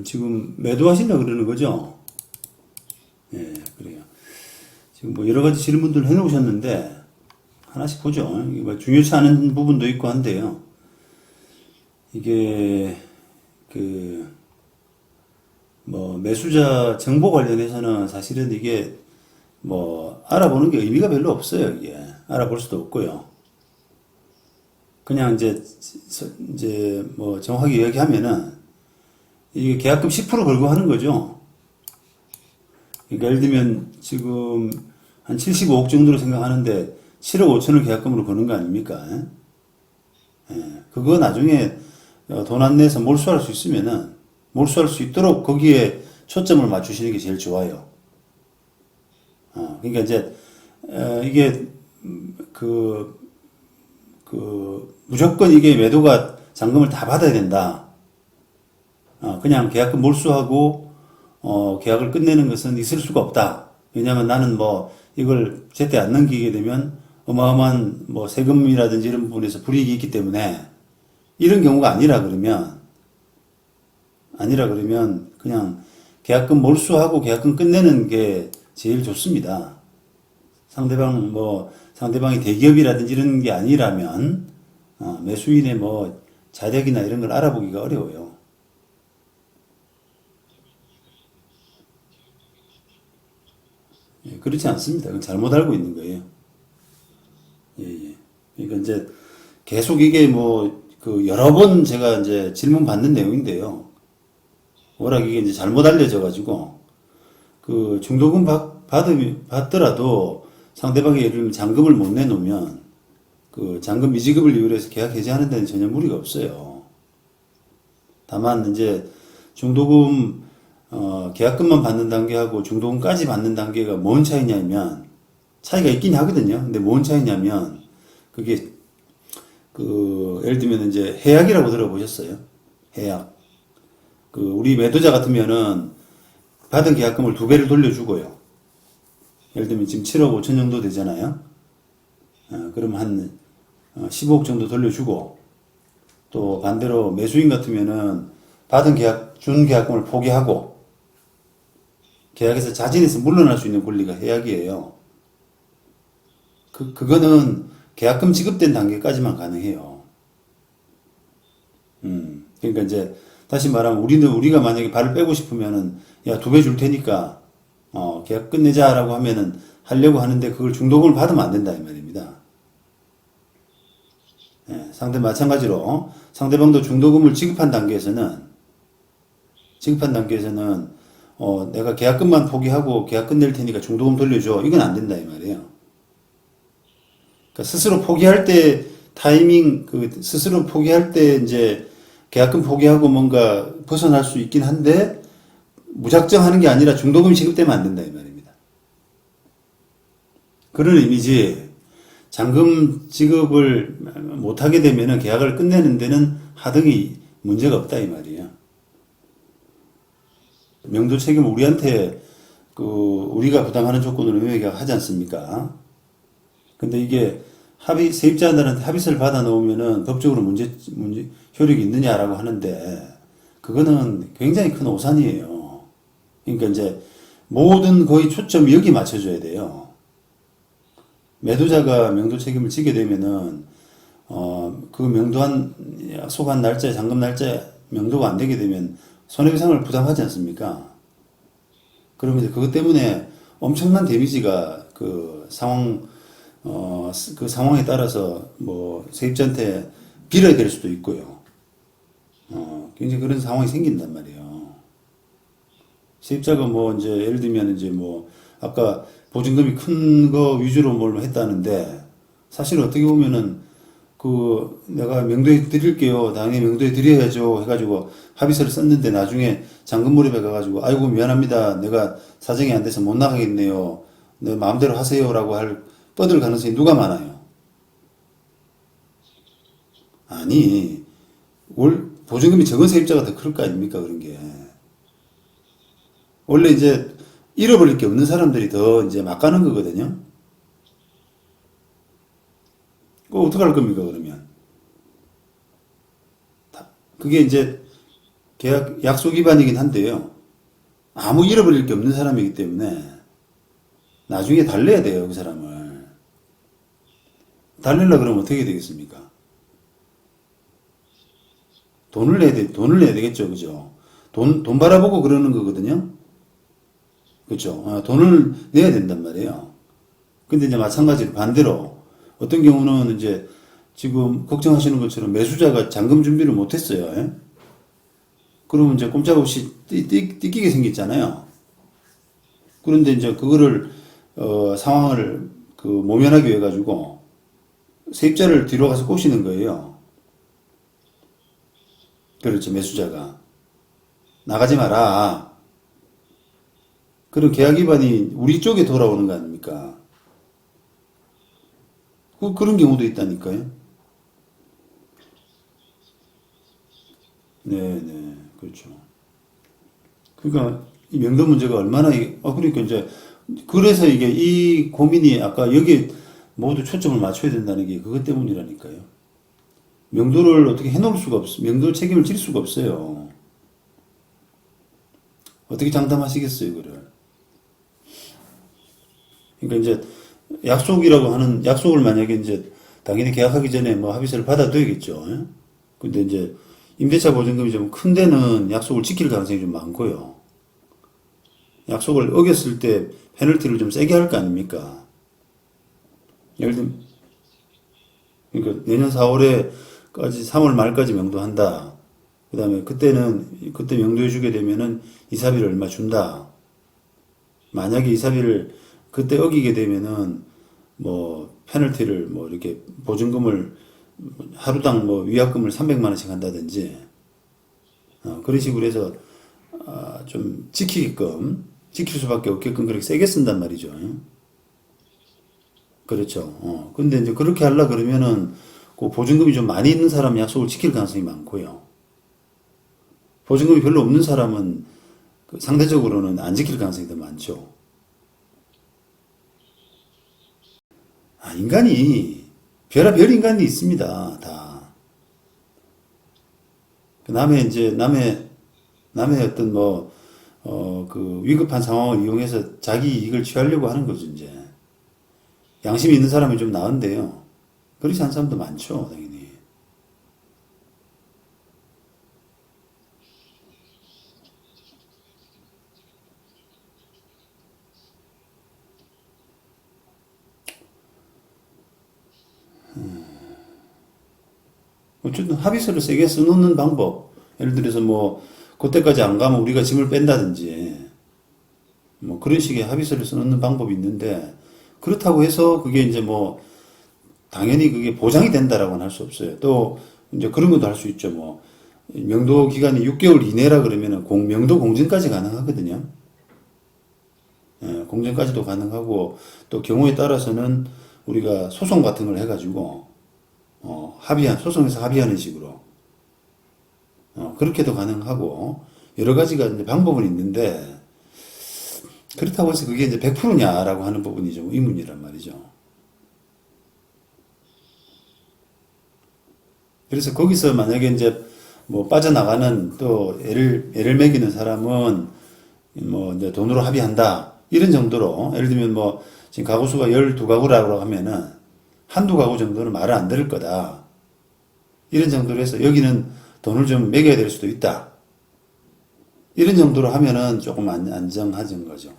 지금 매도하신다 그러는 거죠? 예, 그래요. 지금 뭐 여러 가지 질문들 해놓으셨는데, 하나씩 보죠. 이게 뭐 중요치 않은 부분도 있고 한데요. 이게, 그, 뭐, 매수자 정보 관련해서는 사실은 이게 뭐, 알아보는 게 의미가 별로 없어요, 이게. 알아볼 수도 없고요. 그냥 이제 뭐 정확하게 이야기하면은, 이게 계약금 10% 걸고 하는 거죠. 그러니까 예를 들면 지금 한 75억 정도로 생각하는데 7억 5천을 계약금으로 거는 거 아닙니까? 그거 나중에 돈 안 내서 몰수할 수 있으면은 몰수할 수 있도록 거기에 초점을 맞추시는 게 제일 좋아요. 그러니까 이제 이게 그, 무조건 이게 매도가 잔금을 다 받아야 된다. 그냥 계약금 몰수하고 계약을 끝내는 것은 있을 수가 없다. 왜냐하면 나는 뭐 이걸 제때 안 넘기게 되면 어마어마한 뭐 세금이라든지 이런 부분에서 불이익이 있기 때문에 이런 경우가 아니라 그러면 그냥 계약금 몰수하고 계약금 끝내는 게 제일 좋습니다. 상대방이 대기업이라든지 이런 게 아니라면 매수인의 뭐 자력이나 이런 걸 알아보기가 어려워요. 예, 그렇지 않습니다. 그건 잘못 알고 있는 거예요. 예, 예. 그러니까 이제 계속 이게 뭐 그 여러 번 제가 이제 질문 받는 내용인데요. 워낙 이게 이제 잘못 알려져 가지고 그 중도금 받더라도 상대방이 예를 들면 잔금을 못 내놓으면 그 잔금 미지급을 이유로 해서 계약 해지하는 데는 전혀 무리가 없어요. 다만 이제 중도금 계약금만 받는 단계하고 중도금까지 받는 단계가 뭔 차이냐면 차이가 있긴 하거든요. 근데 뭔 차이냐면 그게 그 예를 들면 이제 해약이라고 들어보셨어요? 해약. 그 우리 매도자 같으면은 받은 계약금을 두 배를 돌려주고요. 예를 들면 지금 7억 5천 정도 되잖아요. 그러면 한 15억 정도 돌려주고 또 반대로 매수인 같으면은 준 계약금을 포기하고 계약에서 자진해서 물러날 수 있는 권리가 해약이에요. 그거는 계약금 지급된 단계까지만 가능해요. 그러니까 이제 다시 말하면 우리가 만약에 발을 빼고 싶으면은 야, 두 배 줄 테니까 계약 끝내자라고 하면은 하려고 하는데 그걸 중도금을 받으면 안 된다 이 말입니다. 예, 마찬가지로 상대방도 중도금을 지급한 단계에서는 내가 계약금만 포기하고 계약 끝낼 테니까 중도금 돌려줘 이건 안 된다 이 말이에요. 그러니까 스스로 포기할 때 스스로 포기할 때 이제 계약금 포기하고 뭔가 벗어날 수 있긴 한데 무작정 하는 게 아니라 중도금이 지급되면 안 된다 이 말입니다. 그런 의미지 잔금 지급을 못하게 되면은 계약을 끝내는 데는 하등이 문제가 없다 이 말이에요. 명도 책임을 우리한테 우리가 부담하는 조건으로 매매계약 하지 않습니까? 근데 이게 세입자들한테 합의서를 받아 놓으면은 법적으로 효력이 있느냐라고 하는데 그거는 굉장히 큰 오산이에요. 그러니까 이제 모든 거의 초점이 여기 맞춰줘야 돼요. 매도자가 명도 책임을 지게 되면은 그 약속한 날짜에 잔금 날짜에 명도가 안 되게 되면 손해배상을 부담하지 않습니까? 그러면 그것 때문에 엄청난 데미지가 그 상황에 따라서 뭐 세입자한테 빌어야 될 수도 있고요. 굉장히 그런 상황이 생긴단 말이에요. 세입자가 뭐 이제 예를 들면 이제 뭐 아까 보증금이 큰 거 위주로 뭘 했다는데 사실 어떻게 보면은 내가 명도해 드릴게요. 당연히 명도해 드려야죠. 해가지고 합의서를 썼는데 나중에 잔금 몰입해 가가지고 아이고 미안합니다. 내가 사정이 안 돼서 못 나가겠네요. 내 마음대로 하세요라고 뻗을 가능성이 누가 많아요? 아니, 보증금이 적은 세입자가 더 클 거 아닙니까? 그런 게. 원래 이제 잃어버릴 게 없는 사람들이 더 이제 막 가는 거거든요. 그거 어떡할 겁니까, 그러면? 그게 이제 약속 위반이긴 한데요. 아무 잃어버릴 게 없는 사람이기 때문에 나중에 달래야 돼요, 그 사람을. 달래려 그러면 어떻게 되겠습니까? 돈을 내야 되겠죠, 그죠? 돈 바라보고 그러는 거거든요. 그죠? 돈을 내야 된단 말이에요. 근데 이제 마찬가지로 반대로 어떤 경우는 이제 지금 걱정하시는 것처럼 매수자가 잔금 준비를 못 했어요. 예? 그러면 이제 꼼짝없이 띠끼게 생겼잖아요. 그런데 이제 그거를 상황을 모면하기 위해 가지고 세입자를 뒤로 가서 꼬시는 거예요. 그렇죠. 매수자가 나가지 마라. 그런 계약 위반이 우리 쪽에 돌아오는 거 아닙니까? 그런 경우도 있다니까요. 네, 네, 그렇죠. 그러니까 이 명도 문제가 얼마나 그러니까 이제 그래서 이게 이 고민이 아까 여기에 모두 초점을 맞춰야 된다는 게 그것 때문이라니까요. 명도를 어떻게 해놓을 수가 없어. 명도 책임을 질 수가 없어요. 어떻게 장담하시겠어요, 그걸. 그러니까 이제 약속이라고 하는 약속을 만약에 이제 당연히 계약하기 전에 뭐 합의서를 받아둬야겠죠. 예? 근데 이제 임대차 보증금이 좀 큰 데는 약속을 지킬 가능성이 좀 많고요. 약속을 어겼을 때 페널티를 좀 세게 할 거 아닙니까? 예를 들면 그러니까 내년 4월에까지 3월 말까지 명도한다. 그다음에 그때 명도해 주게 되면은 이사비를 얼마 준다. 만약에 이사비를 그때 어기게 되면은 뭐 페널티를 뭐 이렇게 보증금을 하루당 뭐 위약금을 300만 원씩 한다든지 그런 식으로 해서 좀 지킬 수밖에 없게끔 그렇게 세게 쓴단 말이죠. 그렇죠. 근데 이제 그렇게 하려 그러면은 그 보증금이 좀 많이 있는 사람은 약속을 지킬 가능성이 많고요. 보증금이 별로 없는 사람은 상대적으로는 안 지킬 가능성이 더 많죠. 인간이 별의별 인간이 있습니다. 다. 남의 어떤 위급한 상황을 이용해서 자기 이익을 취하려고 하는 거죠, 이제. 양심이 있는 사람이 좀 나은데요. 그렇지 않은 사람도 많죠, 당연히. 어쨌든 합의서를 세게 써놓는 방법. 예를 들어서 뭐, 그때까지 안 가면 우리가 짐을 뺀다든지, 뭐 그런 식의 합의서를 써놓는 방법이 있는데, 그렇다고 해서 그게 이제 뭐, 당연히 그게 보장이 된다라고는 할 수 없어요. 또, 이제 그런 것도 할 수 있죠. 뭐, 명도 기간이 6개월 이내라 그러면은 명도 공증까지 가능하거든요. 예, 공증까지도 가능하고, 또 경우에 따라서는 우리가 소송 같은 걸 해가지고, 소송에서 합의하는 식으로, 그렇게도 가능하고, 여러 가지가 이제 방법은 있는데, 그렇다고 해서 그게 이제 100%냐라고 하는 부분이 좀 의문이란 말이죠. 그래서 거기서 만약에 이제 뭐 빠져나가는 또 애를 먹이는 사람은 뭐 이제 돈으로 합의한다. 이런 정도로, 예를 들면 뭐 지금 가구 수가 12가구라고 하면은 한두 가구 정도는 말을 안 들을 거다. 이런 정도로 해서 여기는 돈을 좀 매겨야 될 수도 있다. 이런 정도로 하면은 조금 안정해진 거죠.